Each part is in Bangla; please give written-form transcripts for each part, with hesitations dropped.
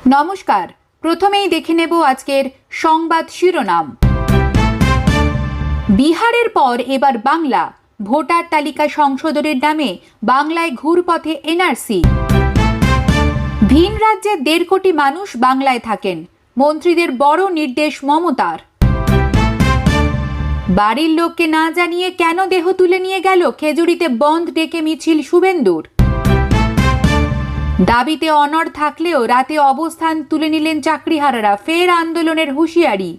নমস্কার। প্রথমেই দেখে নেব আজকের সংবাদ শিরোনাম। বিহারের পর এবার বাংলা, ভোটার তালিকা সংশোধনের নামে বাংলায় ঘুরপথে এনআরসি। ভিন রাজ্যে 1.5 কোটি মানুষ বাংলায় থাকেন, মন্ত্রীদের বড় নির্দেশ মমতার। বাড়ির লোককে না জানিয়ে কেন দেহ তুলে নিয়ে গেল, খেজুরিতে বন্ধ ডেকে মিছিল শুভেন্দুর। দাবিতে অনড় থাকলেও রাতে অবস্থান তুলে নিলেন চাকরিহারারা, ফের আন্দোলনের হুঁশিয়ারি।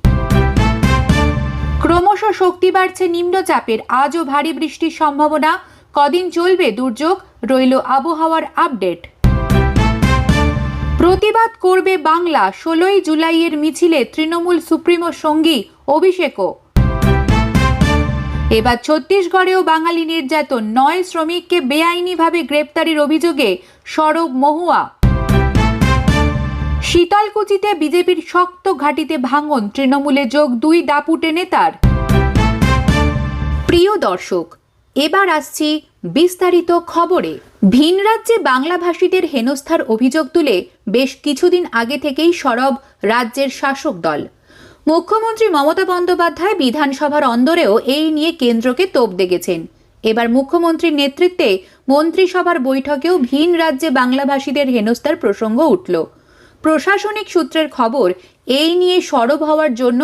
ক্রমশ শক্তি বাড়ছে নিম্নচাপের, আজও ভারী বৃষ্টির সম্ভাবনা, কদিন চলবে দুর্যোগ, রইল আবহাওয়ার আপডেট। প্রতিবাদ করবে বাংলা, 16 জুলাইয়ের মিছিলে তৃণমূল সুপ্রিমো সঙ্গী অভিষেকও। এবার ছত্তিশগড়েও বাঙালি নির্যাতন, 9 শ্রমিককে বেআইনিভাবে গ্রেপ্তারের অভিযোগে সরব মহুয়া। শীতলকুচিতে বিজেপির শক্ত ঘাঁটিতে ভাঙন, তৃণমূলে যোগ 2 দাপুটে নেতার। প্রিয় দর্শক, এবার আসছি বিস্তারিত খবরে। ভিন রাজ্যে বাংলাভাষীদের হেনস্থার অভিযোগ তুলে বেশ কিছুদিন আগে থেকেই সরব রাজ্যের শাসক দল। মুখ্যমন্ত্রী মমতা বন্দ্যোপাধ্যায় বিধানসভার অন্দরেও এই নিয়ে কেন্দ্রকে তোপ দেগেছেন। এবার মুখ্যমন্ত্রীর নেতৃত্বে মন্ত্রিসভার বৈঠকেও ভিন রাজ্যে বাংলাভাষীদের হেনস্থার প্রসঙ্গ উঠল। প্রশাসনিক সূত্রের খবর, এই নিয়ে সরব হওয়ার জন্য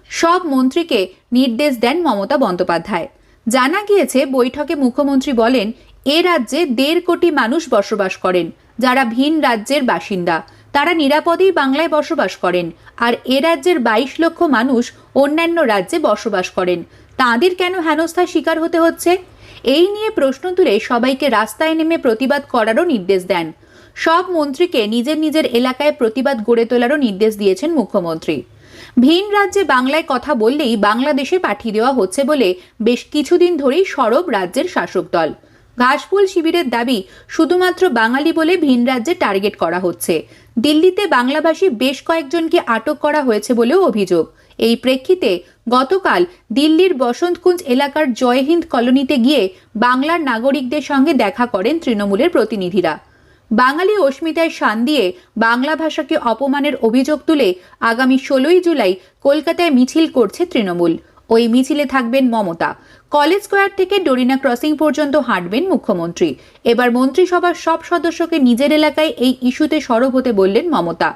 সব মন্ত্রীকে নির্দেশ দেন মমতা বন্দ্যোপাধ্যায়। জানা গিয়েছে, বৈঠকে মুখ্যমন্ত্রী বলেন, এ রাজ্যে 1.5 কোটি মানুষ বসবাস করেন, যারা ভিন রাজ্যের বাসিন্দা। তারা নিরাপদেই বাংলায় বসবাস করেন, আর এ রাজ্যের 22 লক্ষ মানুষ অন্যান্য রাজ্যে বসবাস করেন। তাঁদের কেন হেনস্থার শিকার হতে হচ্ছে? এই নিয়ে প্রশ্ন তুলে সবাইকে রাস্তায় নেমে প্রতিবাদ করারও নির্দেশ দেন। সব মন্ত্রীকে নিজের নিজের এলাকায় প্রতিবাদ গড়ে তোলারও নির্দেশ দিয়েছেন মুখ্যমন্ত্রী। ভিন রাজ্যে বাংলায় কথা বললেই বাংলাদেশে পাঠিয়ে দেওয়া হচ্ছে বলে বেশ কিছুদিন ধরেই সরব রাজ্যের শাসক দল। ঘাসফুল শিবিরের দাবি, শুধুমাত্র বাঙালি বলে ভিন রাজ্যে টার্গেট করা হচ্ছে। দিল্লিতে বাংলাভাষী বেশ কয়েকজনকে আটক করা হয়েছে বলেও অভিযোগ। এই প্রেক্ষিতে গতকাল দিল্লির বসন্তকুঞ্জ এলাকার জয়হিন্দ কলোনিতে গিয়ে বাংলার নাগরিকদের সঙ্গে দেখা করেন তৃণমূলের প্রতিনিধিরা। বাঙালি অস্মিতায় শান দিয়ে বাংলা ভাষাকে অপমানের অভিযোগ তুলে আগামী 16 জুলাই কলকাতায় মিছিল করছে তৃণমূল। ওই মিছিলে থাকবেন মমতা। কলেজ স্কোয়ার থেকে ডোরিনা ক্রসিং পর্যন্ত হাঁটবেন মুখ্যমন্ত্রী। এবার মন্ত্রিসভার সব সদস্যকে নিজের এলাকায় এই ইস্যুতে সরব হতে বললেন মমতা।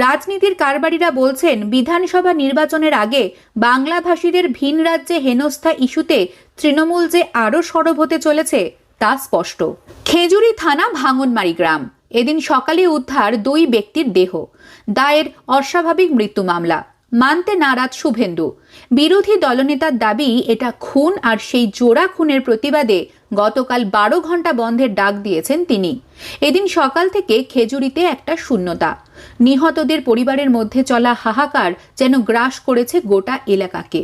রাজনীতির কারবারিরা বলছেন, বিধানসভা নির্বাচনের আগে বাংলাভাষীদের ভিন রাজ্যে হেনস্থা ইস্যুতে তৃণমূল যে আরও সরব হতে চলেছে তা স্পষ্ট। খেজুরি থানা ভাঙনমারি গ্রাম, এদিন সকালে উদ্ধার 2 ব্যক্তির দেহ, দায়ের অস্বাভাবিক মৃত্যু মামলা। মানতে নারাজ শুভেন্দু। বিরোধী দলনেতার দাবি, এটা খুন, আর সেই জোড়া খুনের প্রতিবাদে গতকাল 12 ঘন্টা বন্ধের ডাক দিয়েছেন তিনি। এদিন সকাল থেকে খেজুরিতে একটা শূন্যতা। নিহতদের পরিবারের মধ্যে চলা হাহাকার যেন গ্রাস করেছে গোটা এলাকাকে।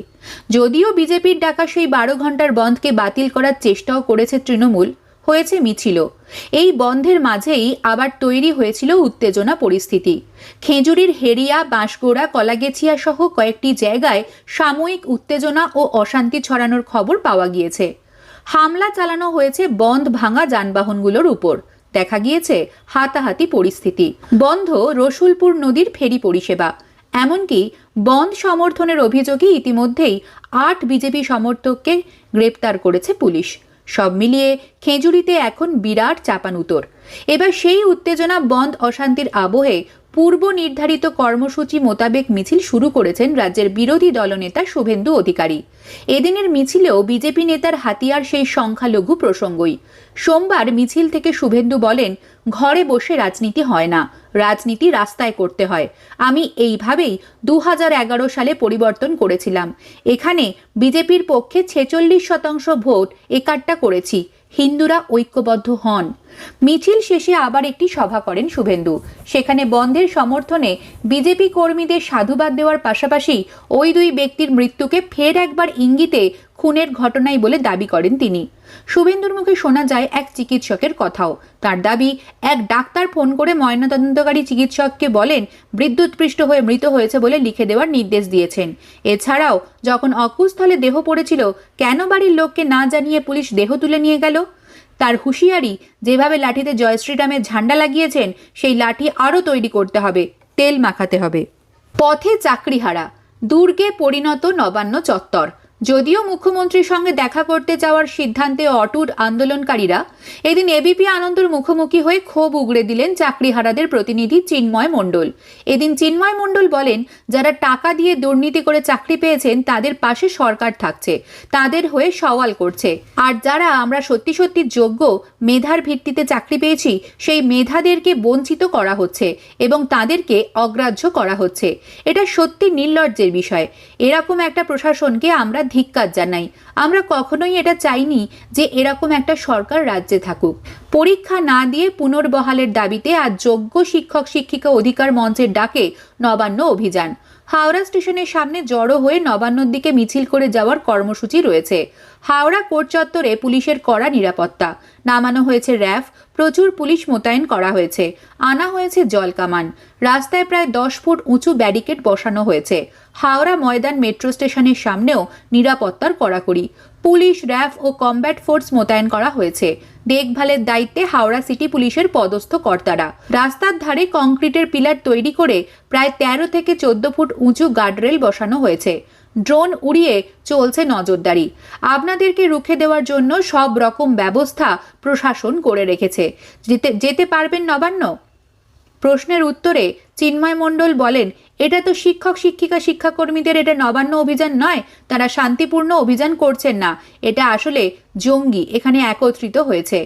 যদিও বিজেপির ডাকা সেই 12 ঘন্টার বন্ধকে বাতিল করার চেষ্টাও করেছে তৃণমূল, হয়েছে মিছিল। এই বন্ধের মাঝেই আবার তৈরি হয়েছিল উত্তেজনা পরিস্থিতি। খেজুরির হেরিয়া, বাঁশগোড়া, কলাগেছিয়া সহ কয়েকটি জায়গায় সাময়িক উত্তেজনা ও অশান্তি ছড়ানোর খবর পাওয়া গিয়েছে। হামলা চালানো হয়েছে বন্ধ ভাঙা যানবাহনগুলোর উপর। দেখা গিয়েছে হাতাহাতি পরিস্থিতি। বন্ধ রসুলপুর নদীর ফেরি পরিষেবা। এমনকি বন্ধ সমর্থনের অভিযোগে ইতিমধ্যেই 8 বিজেপি সমর্থককে গ্রেপ্তার করেছে পুলিশ। সব মিলিয়ে খেজুরিতে এখন বিরাট চাপানুতর। এবার সেই উত্তেজনা, বন্ধ, অশান্তির আবহে পূর্ব নির্ধারিত কর্মসূচি মোতাবেক মিছিল শুরু করেছেন রাজ্যের বিরোধী দলনেতা শুভেন্দু অধিকারী। এদিনের মিছিলেও বিজেপি নেতার হাতিয়ার সেই সংখ্যালঘু প্রসঙ্গই। সোমবার মিছিল থেকে শুভেন্দু বলেন, ঘরে বসে রাজনীতি হয় না, রাজনীতি রাস্তায় করতে হয়। আমি এইভাবেই 2011 সালে পরিবর্তন করেছিলাম। এখানে বিজেপির পক্ষে 46% ভোট একাট্টা করেছি। হিন্দুরা ঐক্যবদ্ধ হন। মিছিল শেষে আবার একটি সভা করেন শুভেন্দু। সেখানে বন্ধের সমর্থনে বিজেপি কর্মীদের সাধুবাদ দেওয়ার পাশাপাশি ওই 2 ব্যক্তির মৃত্যুকে ফের একবার ইঙ্গিতে খুনের ঘটনাই বলে দাবি করেন তিনি। শুভেন্দুর মুখে শোনা যায় এক চিকিৎসকের কথাও। তার দাবি, এক ডাক্তার ফোন করে ময়নাতদন্তকারী চিকিৎসককে বলেন বিদ্যুৎপৃষ্ট হয়ে মৃত হয়েছে বলে লিখে দেওয়ার নির্দেশ দিয়েছেন। এছাড়াও যখন অকুস্থলে দেহ পড়েছিল, কেন বাড়ির লোককে না জানিয়ে পুলিশ দেহ তুলে নিয়ে গেল? তার হুঁশিয়ারি, যেভাবে লাঠিতে জয় শ্রীরামের ঝান্ডা লাগিয়েছেন সেই লাঠি আরও তৈরি করতে হবে। তেল মাখাতে হবে। পথে চাকরিহারা, দুর্গে পরিণত নবান্ন চত্বর। যদিও মুখ্যমন্ত্রীর সঙ্গে দেখা করতে যাওয়ার সিদ্ধান্তে অটুট আন্দোলনকারীরা, এদিন এবিপি আনন্দর মুখোমুখি হয়ে ক্ষোভ উগড়ে দিলেন চাকরিহারাদের প্রতিনিধি চিন্ময় মণ্ডল। এদিন চিন্ময় মণ্ডল বলেন, যারা টাকা দিয়ে দুর্নীতি করে চাকরি পেয়েছেন তাদের পাশে সরকার থাকছে, তাদের হয়ে সওয়াল করছে। আর যারা আমরা সত্যি সত্যি যোগ্য, মেধার ভিত্তিতে চাকরি পেয়েছি, সেই মেধাদেরকে বঞ্চিত করা হচ্ছে এবং তাদেরকে অগ্রাহ্য করা হচ্ছে। এটা সত্যি নির্লজ্জের বিষয়। এরকম একটা প্রশাসনকে আমরা ধিক্কার জানাই। আমরা কখনোই এটা চাইনি যে এরকম একটা সরকার রাজ্যে থাকুক। পরীক্ষা না দিয়ে পুনর্বহালের দাবিতে আজ যোগ্য শিক্ষক শিক্ষিকা অধিকার মঞ্চের ডাকে নবান্ন অভিযান। হাওড়া স্টেশনের সামনে জড়ো হয়ে নবান্নর দিকে মিছিল করে যাওয়ার কর্মসূচি রয়েছে। হাওড়া কোর্ট চত্বরে পুলিশের কড়া নিরাপত্তা, নামানো হয়েছে র্যাফ, প্রচুর পুলিশ মোতায়েন করা হয়েছে, আনা হয়েছে জল কামান, রাস্তায় প্রায় 10 ফুট উঁচু ব্যারিকেড বসানো হয়েছে। হাওড়া ময়দান মেট্রো স্টেশনের সামনেও নিরাপত্তার কড়াকড়ি, পুলিশ, র্যাফ ও কমব্যাট ফোর্স মোতায়েন করা হয়েছে। দেখভালের দায়িত্বে হাওড়া সিটি পুলিশের পদস্থ কর্তারা। রাস্তার ধারে কংক্রিটের পিলার তৈরি করে প্রায় 13 থেকে 14 ফুট উঁচু গার্ডরেল বসানো হয়েছে। ড্রোন উড়িয়ে চলছে নজরদারি। আপনাদেরকে রুখে দেওয়ার জন্য সব রকম ব্যবস্থা প্রশাসন করে রেখেছে। যেতে পারবেন নবান্ন? প্রশ্নের উত্তরে চিন্ময় মণ্ডল বলেন, এটা তো শিক্ষক শিক্ষিকা শিক্ষাকর্মীদের এটা নবান্ন অভিযান নয়, তারা শান্তিপূর্ণ অভিযান করছেন না, এটা আসলে জঙ্গি এখানে একত্রিত হয়েছে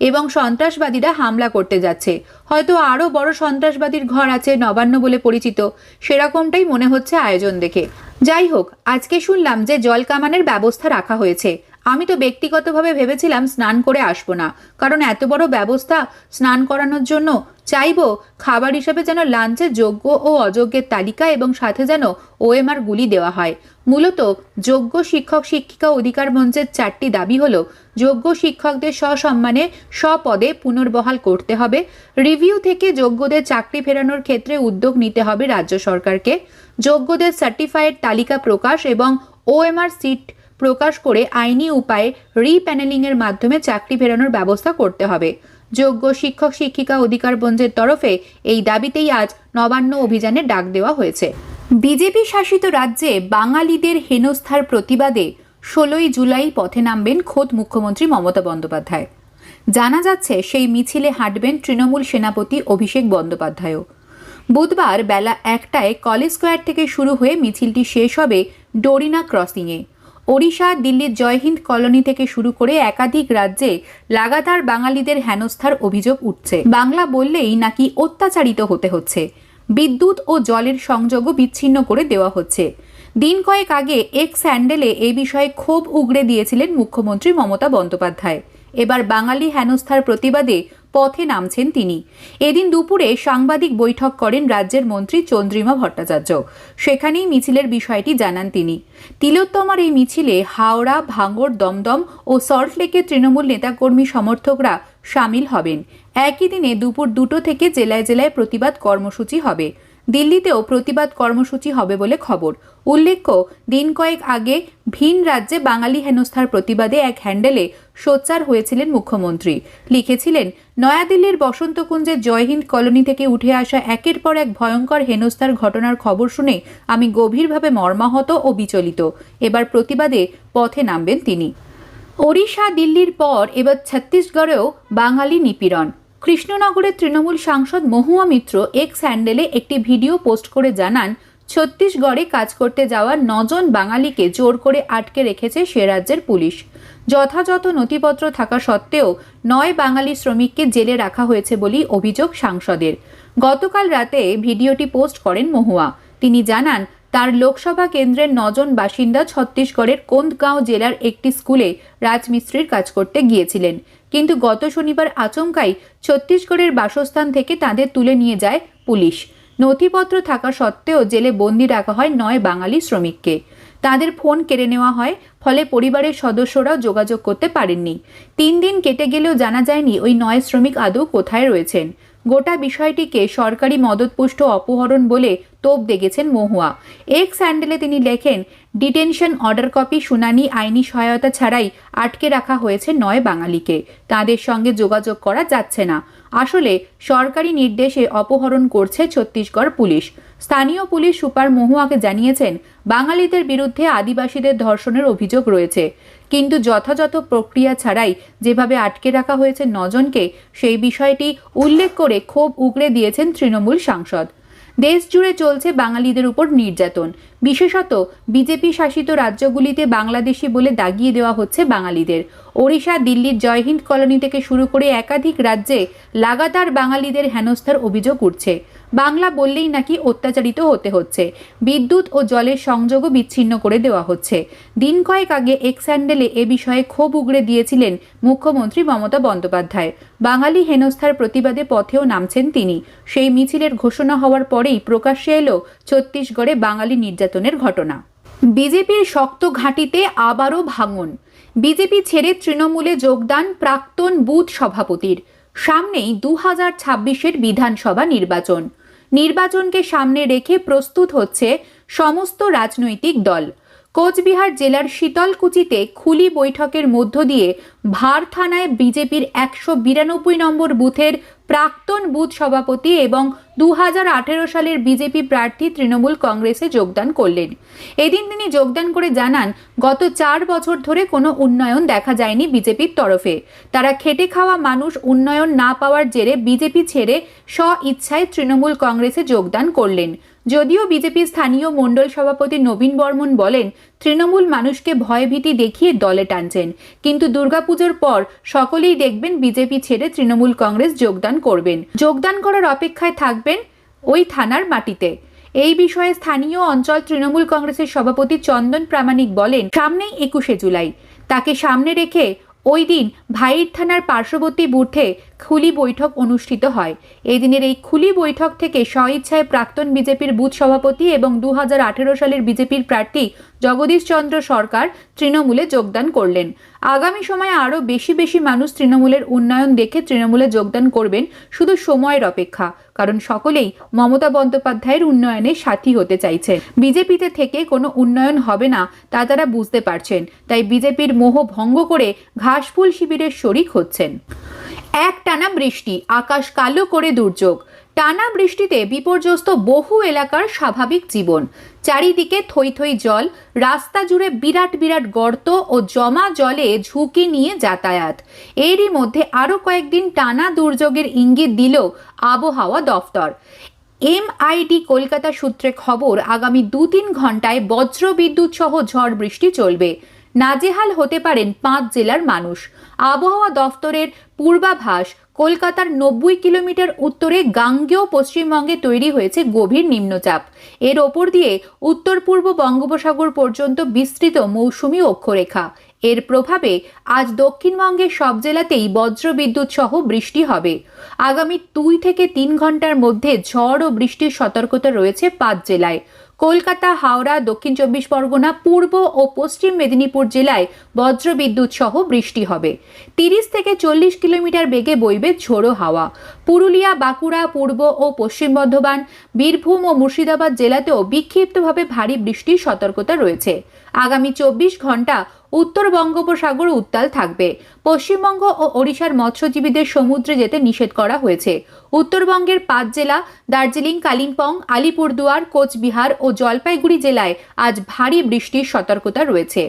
এবং সন্ত্রাসবাদীরা হামলা করতে যাচ্ছে। হয়তো আরও বড় সন্ত্রাসবাদীর ঘর আছে নবান্ন বলে পরিচিত, সেরকমটাই মনে হচ্ছে আয়োজন দেখে। যাই হোক, আজকে শুনলাম যে জল কামানের ব্যবস্থা রাখা হয়েছে। আমি তো ব্যক্তিগতভাবে ভেবেছিলাম স্নান করে আসবো না, কারণ এত বড় ব্যবস্থা স্নান করানোর জন্য চাইবো খাবার হিসেবে যেন লাঞ্চে যোগ্য ও অযোগ্যের তালিকা এবং সাথে যেন ওএমআর গুলি দেওয়া হয়। মূলত যোগ্য শিক্ষক শিক্ষিকা অধিকার মঞ্চের 4টি দাবি হলো, যোগ্য শিক্ষকদের সসম্মানে স্বপদে পুনর্বহাল করতে হবে, রিভিউ থেকে যোগ্যদের চাকরি ফেরানোর ক্ষেত্রে উদ্যোগ নিতে হবে রাজ্য সরকারকে, যোগ্যদের সার্টিফাইড তালিকা প্রকাশ এবং ওএমআর সিট প্রকাশ করে আইনি উপায়ে রিপ্যানেলিংয়ের মাধ্যমে চাকরি ফেরানোর ব্যবস্থা করতে হবে। যোগ্য শিক্ষক শিক্ষিকা অধিকার মঞ্চের তরফে এই দাবিতেই আজ নবান্ন অভিযানে ডাক দেওয়া হয়েছে। বিজেপি শাসিত রাজ্যে বাঙালিদের হেনস্থার প্রতিবাদে 16ই জুলাই পথে নামবেন খোদ মুখ্যমন্ত্রী মমতা বন্দ্যোপাধ্যায়। জানা যাচ্ছে সেই মিছিলে হাঁটবেন তৃণমূল সেনাপতি অভিষেক বন্দ্যোপাধ্যায়ও। বুধবার বেলা 1টায় কলেজ স্কোয়ার থেকে শুরু হয়ে মিছিলটি শেষ হবে ডোরিনা ক্রসিংয়ে। ওড়িশা, দিল্লির জয়হিন্দ কলোনি থেকে শুরু করে একাধিক রাজ্যে লাগাতার বাঙালিদের হেনস্থার অভিযোগ উঠছে। বাংলা বললেই নাকি অত্যাচারিত হতে হচ্ছে, বিদ্যুৎ ও জলের সংযোগও বিচ্ছিন্ন করে দেওয়া হচ্ছে। দিন কয়েক আগে এক্স হ্যান্ডেলে এই বিষয়ে ক্ষোভ উগড়ে দিয়েছিলেন মুখ্যমন্ত্রী মমতা বন্দ্যোপাধ্যায়। এবার বাঙালি হেনস্থার প্রতিবাদে পথে নামছেন তিনি। এদিন দুপুরে সাংবাদিক বৈঠক করেন রাজ্যের মন্ত্রী চন্দ্রিমা ভট্টাচার্য। সেখানেই মিছিলের বিষয়টি জানান তিনি। তিলোত্তমার এই মিছিলে হাওড়া, ভাঙড়, দমদম ও সল্টলেকের তৃণমূল নেতাকর্মী সমর্থকরা সামিল হবেন। একই দিনে দুপুর 2টো থেকে জেলায় জেলায় প্রতিবাদ কর্মসূচি হবে। দিল্লিতেও প্রতিবাদ কর্মসূচি হবে বলে খবর। উল্লেখ্য, দিন কয়েক আগে ভিন রাজ্যে বাঙালি হেনস্থার প্রতিবাদে এক হ্যান্ডেলে সোচ্চার হয়েছিলেন মুখ্যমন্ত্রী। লিখেছিলেন, নয়াদিল্লির বসন্তকুঞ্জের জয়হিন্দ কলোনি থেকে উঠে আসা একের পর এক ভয়ঙ্কর হেনস্থার ঘটনার খবর শুনে আমি গভীরভাবে মর্মাহত ও বিচলিত। এবার প্রতিবাদে পথে নামবেন তিনি। ওড়িশা, দিল্লির পর এবার ছত্তিশগড়েও বাঙালি নিপীড়ন। কৃষ্ণনগরের তৃণমূল সাংসদ মহুয়া মিত্র এক্স হ্যান্ডেলে একটি ভিডিও পোস্ট করে জানান, ছত্তিশগড়ে কাজ করতে যাওয়া 9 জন বাঙালিকে জোর করে আটকে রেখেছে সে রাজ্যের পুলিশ। যথাযথ নথিপত্র থাকা সত্ত্বেও 9 বাঙালি শ্রমিককে জেলে রাখা হয়েছে বলেই অভিযোগ সাংসদের। গতকাল রাতে ভিডিওটি পোস্ট করেন মহুয়া। তিনি জানান, তার লোকসভা কেন্দ্রের 9 জন বাসিন্দা ছত্তিশগড়ের কোন্দগাঁও জেলার একটি স্কুলে রাজমিস্ত্রির কাজ করতে গিয়েছিলেন, কিন্তু গত শনিবার আচমকাই ছত্তিশগড়ের বাসস্থান থেকে তাদের তুলে নিয়ে যায় পুলিশ। নথিপত্র থাকা সত্ত্বেও জেলে বন্দি রাখা হয় 9 বাঙালি শ্রমিককে। তাদের ফোন কেড়ে নেওয়া হয়, ফলে পরিবারের সদস্যরাও যোগাযোগ করতে পারেননি। 3 দিন কেটে গেলেও জানা যায়নি ওই 9 শ্রমিক আদৌ কোথায় রয়েছেন। গোটা বিষয়টিকে সরকারি মদতপুষ্ট অপহরণ বলে তোপ দেগেছেন মহুয়া। এক্স হ্যান্ডেলে তিনি লেখেন, ডিটেনশন অর্ডার কপি শুনানি আইনি সহায়তা ছাড়াই আটকে রাখা হয়েছে 9 বাঙালিকে। তাদের সঙ্গে যোগাযোগ করা যাচ্ছে না। আসলে সরকারি নির্দেশে অপহরণ করছে ছত্তিশগড় পুলিশ। স্থানীয় পুলিশ সুপার মহুয়াকে জানিয়েছেন, বাঙালিদের বিরুদ্ধে আদিবাসীদের ধর্ষণের অভিযোগ রয়েছে, কিন্তু যথাযথ প্রক্রিয়া ছাড়াই যেভাবে আটকে রাখা হয়েছে 9 জনকে, সেই বিষয়টি উল্লেখ করে ক্ষোভ উগরে দিয়েছেন তৃণমূল সাংসদ। দেশ জুড়ে চলছে বাঙালিদের উপর নির্যাতন। বিশেষত বিজেপি শাসিত রাজ্যগুলিতে বাংলাদেশি বলে দাগিয়ে দেওয়া হচ্ছে বাঙালিদের। ওড়িশা, দিল্লির জয়হিন্দ কলোনি থেকে শুরু করে একাধিক রাজ্যে লাগাতার বাঙালিদের হেনস্থার অভিযোগ উঠছে। বাংলা বললেই নাকি অত্যাচারিত হতে হচ্ছে। বিদ্যুৎ ও জলের সংযোগও বিচ্ছিন্ন করে দেওয়া হচ্ছে। দিন কয়েক আগে এক্স হ্যান্ডেলে এ বিষয়ে ক্ষোভ উগরে দিয়েছিলেন মুখ্যমন্ত্রী মমতা বন্দ্যোপাধ্যায়। বাঙালি হেনস্থার প্রতিবাদে পথেও নামছেন তিনি। সেই মিছিলের ঘোষণা হওয়ার পরেই প্রকাশ্যে এলো ছত্তিশগড়ে বাঙালি নির্যাতনের ঘটনা। বিজেপির শক্ত ঘাঁটিতে আবারও ভাঙন। বিজেপি ছেড়ে তৃণমূলে যোগদান প্রাক্তন বুথ সভাপতির। সামনেই 2026-এর বিধানসভা নির্বাচন। নির্বাচনকে সামনে রেখে প্রস্তুত হচ্ছে সমস্ত রাজনৈতিক দল। কোচবিহার জেলার শীতলকুচিতে খুলি বৈঠকের মধ্য দিয়ে ভার থানায় বিজেপির 192 নম্বর বুথের প্রাক্তন বুথ সভাপতি এবং 2018 সালের বিজেপি প্রার্থী তৃণমূল কংগ্রেসে যোগদান করলেন। এদিন তিনি যোগদান করে জানান, গত 4 বছর ধরে কোনো উন্নয়ন দেখা যায়নি বিজেপির তরফে। তারা খেটে খাওয়া মানুষ উন্নয়ন না পাওয়ার জেরে বিজেপি ছেড়ে স্ব-ইচ্ছায় তৃণমূল কংগ্রেসে যোগদান করলেন। যদিও বিজেপির স্থানীয় মণ্ডল সভাপতি নবীন বর্মন বলেন, তৃণমূল মানুষকে ভয়ভীতি দেখিয়ে দলে টানছেন, কিন্তু দুর্গাপুজোর পর সকলেই দেখবেন বিজেপি ছেড়ে তৃণমূল কংগ্রেস যোগদান করবেন। যোগদান করার অপেক্ষায় থাকবেন ওই থানার মাটিতে। এই বিষয়ে স্থানীয় অঞ্চল তৃণমূল কংগ্রেসের সভাপতি চন্দন প্রামাণিক বলেন, সামনেই 21শে জুলাই, তাকে সামনে রেখে ওই দিন ভাইর থানার পার্শ্ববর্তী বুথে খুলি বৈঠক অনুষ্ঠিত হয়। এই দিনের এই খুলি বৈঠক থেকে স্বইচ্ছায় প্রাক্তন বিজেপির বুথ সভাপতি এবং 2018 সালের বিজেপির প্রার্থী জগদীশ চন্দ্র সরকার তৃণমূলে যোগদান করলেন। আগামী সময়ে আরও বেশি মানুষ তৃণমূলের উন্নয়ন দেখে তৃণমূলে যোগদান করবেন, শুধু সময়ের অপেক্ষা। কারণ সকলেই মমতা বন্দ্যোপাধ্যায়ের উন্নয়নে সাথী হতে চাইছে। বিজেপিতে থেকে কোনো উন্নয়ন হবে না তা তারা বুঝতে পারছেন, তাই বিজেপির মোহ ভঙ্গ করে ঘাসফুল শিবিরের শরিক হচ্ছেন। একটানা বৃষ্টি, আকাশ কালো করে দুর্যোগ। টানা বৃষ্টিতে বিপর্যস্ত বহু এলাকার স্বাভাবিক জীবন। চারিদিকে থই থই জল, রাস্তা জুড়ে বিরাট গর্ত ও জমা জলে ঝুঁকি নিয়ে যাতায়াত। এরই মধ্যে আরও কয়েকদিন টানা দুর্যোগের ইঙ্গিত দিল আবহাওয়া দফতর। এমআইডি কলকাতা সূত্রে খবর, আগামী 2-3 ঘন্টায় বজ্র বিদ্যুৎ সহ ঝড় বৃষ্টি চলবে। নাজেহাল হতে পারেন 5 জেলার মানুষ। আবহাওয়া দফতরের পূর্বাভাস, কলকাতার 90 কিলোমিটার উত্তরে গাঙ্গেয় পশ্চিমবঙ্গে তৈরি হয়েছে গভীর নিম্নচাপ। এর ওপর দিয়ে উত্তর পূর্ব বঙ্গোপসাগর পর্যন্ত বিস্তৃত মৌসুমী অক্ষরেখা। এর প্রভাবে আজ দক্ষিণবঙ্গের সব জেলাতেই বজ্রবিদ্যুৎ সহ বৃষ্টি হবে। আগামী 2 থেকে 3 ঘন্টার মধ্যে ঝড় ও বৃষ্টির সতর্কতা রয়েছে 5 জেলায়। কলকাতা, হাওড়া, দক্ষিণ 24 পরগনা, পূর্ব ও পশ্চিম মেদিনীপুর জেলায় বজ্রবিদ্যুৎ সহ বৃষ্টি হবে। 30 থেকে 40 কিলোমিটার বেগে বইবে ঝোড়ো হাওয়া। পুরুলিয়া, বাঁকুড়া, পূর্ব ও পশ্চিম বর্ধমান, বীরভূম ও মুর্শিদাবাদ জেলাতেও বিক্ষিপ্তভাবে ভারী বৃষ্টির সতর্কতা রয়েছে। আগামী 24 ঘন্টা উত্তর বঙ্গোপসাগর উত্তাল থাকবে। পশ্চিমবঙ্গ ও ওড়িশার মৎস্যজীবীদের সমুদ্রে যেতে নিষেধ করা হয়েছে। উত্তরবঙ্গের 5 জেলা দার্জিলিং, কালিম্পং, আলিপুরদুয়ার, কোচবিহার ও জলপাইগুড়ি জেলায় আজ ভারী বৃষ্টির সতর্কতা রয়েছে।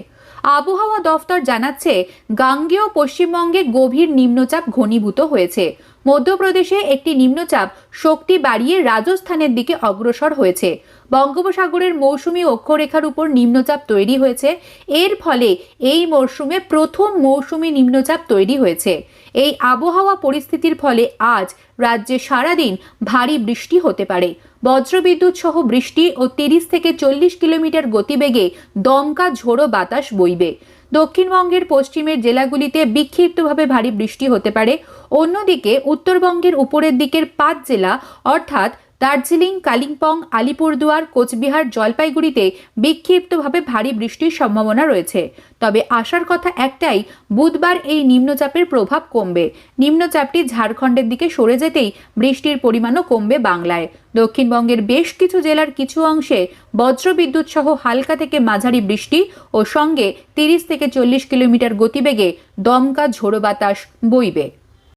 আবহাওয়া দফতর জানাচ্ছে, গাঙ্গেয় পশ্চিমবঙ্গে গভীর নিম্নচাপ ঘনীভূত হয়েছে। মধ্যপ্রদেশে একটি নিম্নচাপ শক্তি বাড়িয়ে রাজস্থানের দিকে অগ্রসর হয়েছে। বঙ্গোপসাগরের মৌসুমী অক্ষরেখার উপর নিম্নচাপ তৈরি হয়েছে। এর ফলে এই মরশুমে প্রথম মৌসুমী নিম্নচাপ তৈরি হয়েছে। এই আবহাওয়া পরিস্থিতির ফলে আজ রাজ্যে সারাদিন ভারী বৃষ্টি হতে পারে। বজ্রবিদ্যুৎ সহ বৃষ্টি ও 30 থেকে 40 কিলোমিটার গতিবেগে দমকা ঝোড়ো বাতাস বইবে। দক্ষিণবঙ্গের পশ্চিমের জেলাগুলিতে বিক্ষিপ্তভাবে ভারী বৃষ্টি হতে পারে। অন্যদিকে উত্তরবঙ্গের উপরের দিকের 5 জেলা অর্থাৎ দার্জিলিং, কালিম্পং, আলিপুরদুয়ার, কোচবিহার, জলপাইগুড়িতে বিক্ষিপ্তভাবে ভারী বৃষ্টির সম্ভাবনা রয়েছে। তবে আশার কথা একটাই, বুধবার এই নিম্নচাপের প্রভাব কমবে। নিম্নচাপটি ঝাড়খণ্ডের দিকে সরে যেতেই বৃষ্টির পরিমাণও কমবে বাংলায়। দক্ষিণবঙ্গের বেশ কিছু জেলার কিছু অংশে বজ্রবিদ্যুৎ সহ হালকা থেকে মাঝারি বৃষ্টি ও সঙ্গে 30 থেকে 40 কিলোমিটার গতিবেগে দমকা ঝোড়ো বাতাস বইবে।